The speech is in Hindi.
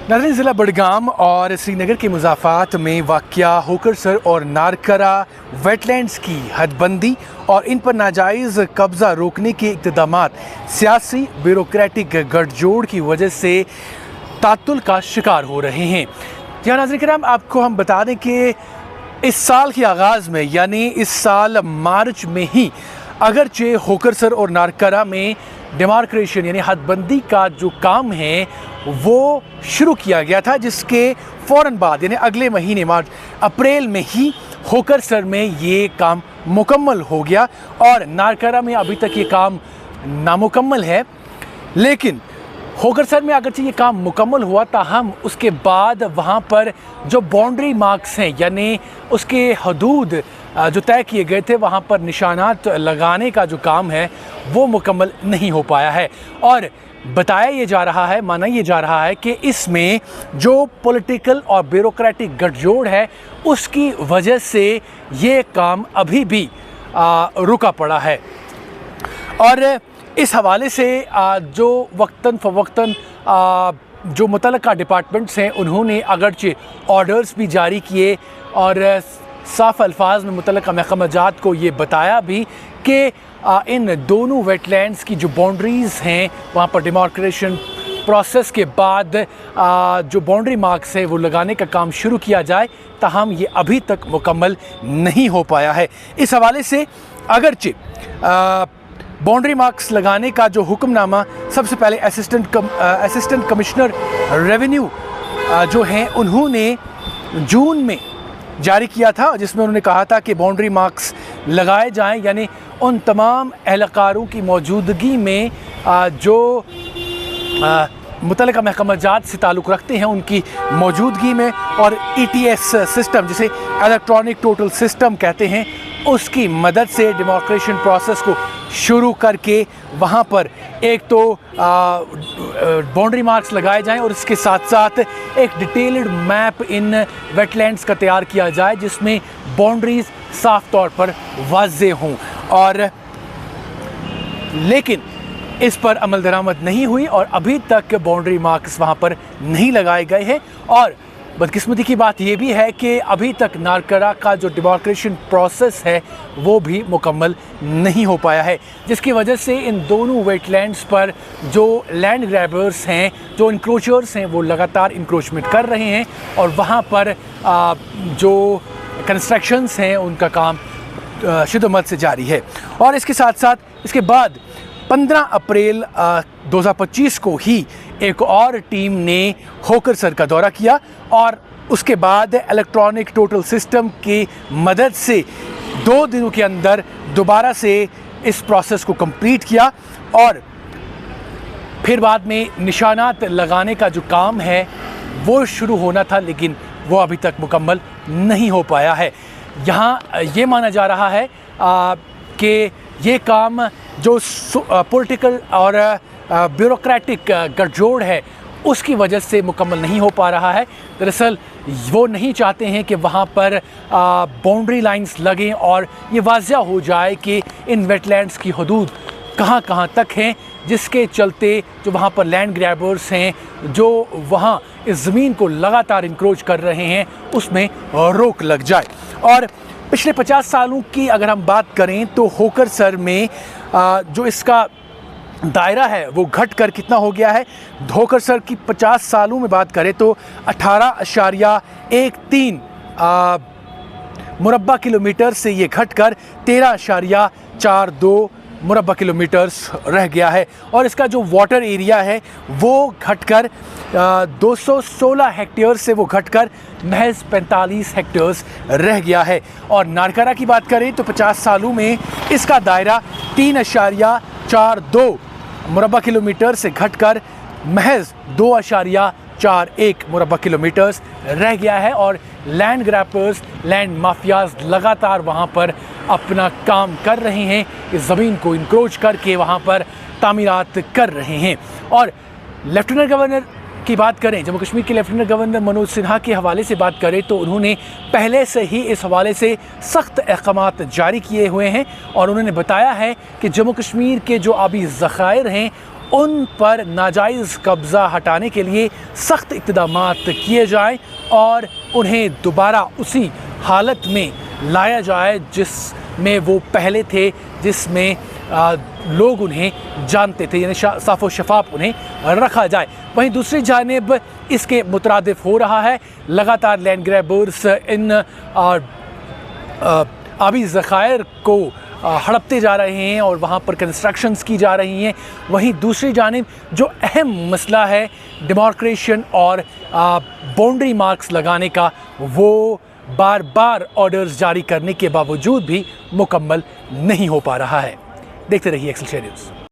नाज़रीन, ज़िला बडगाम और श्रीनगर के मुज़ाफ़ात में वाक़या होकरसर और नारकरा वेटलैंड्स की हदबंदी और इन पर नाजायज़ कब्ज़ा रोकने के इक़्तिदामात सियासी ब्यूरोक्रेटिक गठजोड़ की वजह से तातुल का शिकार हो रहे हैं। यहाँ नाज़रीन किराम, आपको हम बता दें कि इस साल के आगाज़ में यानी इस साल मार्च में ही अगरचे होकरसर और नारकरा में डिमार्केशन यानी हदबंदी का जो काम है वो शुरू किया गया था, जिसके फ़ौरन बाद यानी अगले महीने अप्रैल में ही होकरसर में ये काम मुकम्मल हो गया और नारकरा में अभी तक ये काम नामुकम्मल है। लेकिन होकरसर में अगरचे ये काम मुकम्मल हुआ, ताहम उसके बाद वहाँ पर जो बाउंड्री मार्क्स हैं यानी उसके हदूद जो तय किए गए थे वहाँ पर निशानात लगाने का जो काम है वो मुकम्मल नहीं हो पाया है। और बताया ये जा रहा है, माना ये जा रहा है कि इसमें जो पॉलिटिकल और ब्यूरोक्रेटिक गठजोड़ है उसकी वजह से ये काम अभी भी रुका पड़ा है। और इस हवाले से जो वक्तन फ़वक्तन जो मुतल्लिका डिपार्टमेंट्स हैं उन्होंने अगरचे ऑर्डर्स भी जारी किए और साफ़ अल्फाज में मुतल्लिका महकमाजात को ये बताया भी कि इन दोनों वेटलैंड्स की जो बाउंड्रीज़ हैं वहाँ पर डिमार्केशन प्रोसेस के बाद जो बाउंड्री मार्क्स है वो लगाने का काम शुरू किया जाए, ताहम ये अभी तक मुकम्मल नहीं हो पाया है। इस हवाले से अगरचे बाउंड्री मार्क्स लगाने का जो हुक्मनामा सबसे पहले असिस्टेंट कमिश्नर रेवेन्यू जो हैं उन्होंने जून में जारी किया था, जिसमें उन्होंने कहा था कि बाउंड्री मार्क्स लगाए जाएं, यानी उन तमाम एहलकारों की मौजूदगी में जो मुतल्लिका महकमाजात से ताल्लुक़ रखते हैं उनकी मौजूदगी में, और ETS सिस्टम जिसे इलेक्ट्रॉनिक टोटल सिस्टम कहते हैं उसकी मदद से डिमार्केशन प्रोसेस को शुरू करके वहाँ पर एक तो बाउंड्री मार्क्स लगाए जाएं और इसके साथ साथ एक डिटेल्ड मैप इन वेटलैंड्स का तैयार किया जाए जिसमें बाउंड्रीज़ साफ़ तौर पर वाज़ेह हों। और लेकिन इस पर अमल दरामद नहीं हुई और अभी तक बाउंड्री मार्क्स वहाँ पर नहीं लगाए गए हैं। और बदकिस्मती की बात यह भी है कि अभी तक नारकरा का जो डिमार्केशन प्रोसेस है वो भी मुकम्मल नहीं हो पाया है, जिसकी वजह से इन दोनों वेटलैंड्स पर जो लैंड ग्रैबर्स हैं, जो इंक्रोचर्स हैं, वो लगातार इंक्रोचमेंट कर रहे हैं और वहाँ पर जो कंस्ट्रक्शंस हैं उनका काम शिद्दत से जारी है। और इसके साथ साथ इसके बाद 15 अप्रैल 2025 को ही एक और टीम ने होकरसर का दौरा किया और उसके बाद इलेक्ट्रॉनिक टोटल सिस्टम की मदद से 2 दिनों के अंदर दोबारा से इस प्रोसेस को कंप्लीट किया और फिर बाद में निशानात लगाने का जो काम है वो शुरू होना था, लेकिन वो अभी तक मुकम्मल नहीं हो पाया है। यहाँ ये माना जा रहा है कि ये काम जो पॉलिटिकल और ब्यूरोक्रेटिक गठजोड़ है उसकी वजह से मुकम्मल नहीं हो पा रहा है। दरअसल वो नहीं चाहते हैं कि वहाँ पर बाउंड्री लाइंस लगें और ये वाज़िया हो जाए कि इन वेटलैंड्स की हदूद कहाँ कहाँ तक हैं, जिसके चलते जो वहाँ पर लैंड ग्रैबर्स हैं जो वहाँ इस ज़मीन को लगातार इंक्रोच कर रहे हैं उसमें रोक लग जाए। और पिछले 50 सालों की अगर हम बात करें तो होकरसर में जो इसका दायरा है वो घट कर कितना हो गया है। होकरसर की 50 सालों में बात करें तो 18.13 मुरब्बा किलोमीटर से ये घट कर 13.42 मुरब्बा किलोमीटर्स रह गया है। और इसका जो वाटर एरिया है वो घटकर 216 हेक्टेयर से वो घटकर महज 45 हेक्टेयर्स रह गया है। और नारकरा की बात करें तो 50 सालों में इसका दायरा 3.42 मुरब्बा किलोमीटर से घटकर महज 2.41 मुरब्बा किलोमीटर्स रह गया है। और लैंड ग्रैपर्स, लैंड माफियाज लगातार वहाँ पर अपना काम कर रहे हैं, इस ज़मीन को इंक्रोच करके वहाँ पर तामीरात कर रहे हैं। और लेफ्टिनेंट गवर्नर की बात करें, जम्मू कश्मीर के लेफ्टिनेंट गवर्नर मनोज सिन्हा के हवाले से बात करें तो उन्होंने पहले से ही इस हवाले से सख्त अहकामात जारी किए हुए हैं और उन्होंने बताया है कि जम्मू कश्मीर के जो आबी ज़खायर हैं उन पर नाजायज़ कब्ज़ा हटाने के लिए सख्त इक़दामात किए जाएं और उन्हें दोबारा उसी हालत में लाया जाए जिसमें वो पहले थे, जिसमें लोग उन्हें जानते थे, यानी साफ़ो शफाफ उन्हें रखा जाए। वहीं दूसरी जानिब इसके मुतरादिफ हो रहा है, लगातार लैंड ग्रैबर्स इन आबी ज़खायर को हड़पते जा रहे हैं और वहाँ पर कंस्ट्रक्शंस की जा रही हैं। वहीं दूसरी जानिब जो अहम मसला है डिमार्केशन और बाउंड्री मार्क्स लगाने का, वो बार बार ऑर्डर्स जारी करने के बावजूद भी मुकम्मल नहीं हो पा रहा है। देखते रहिए एक्सल शेयर न्यूज़।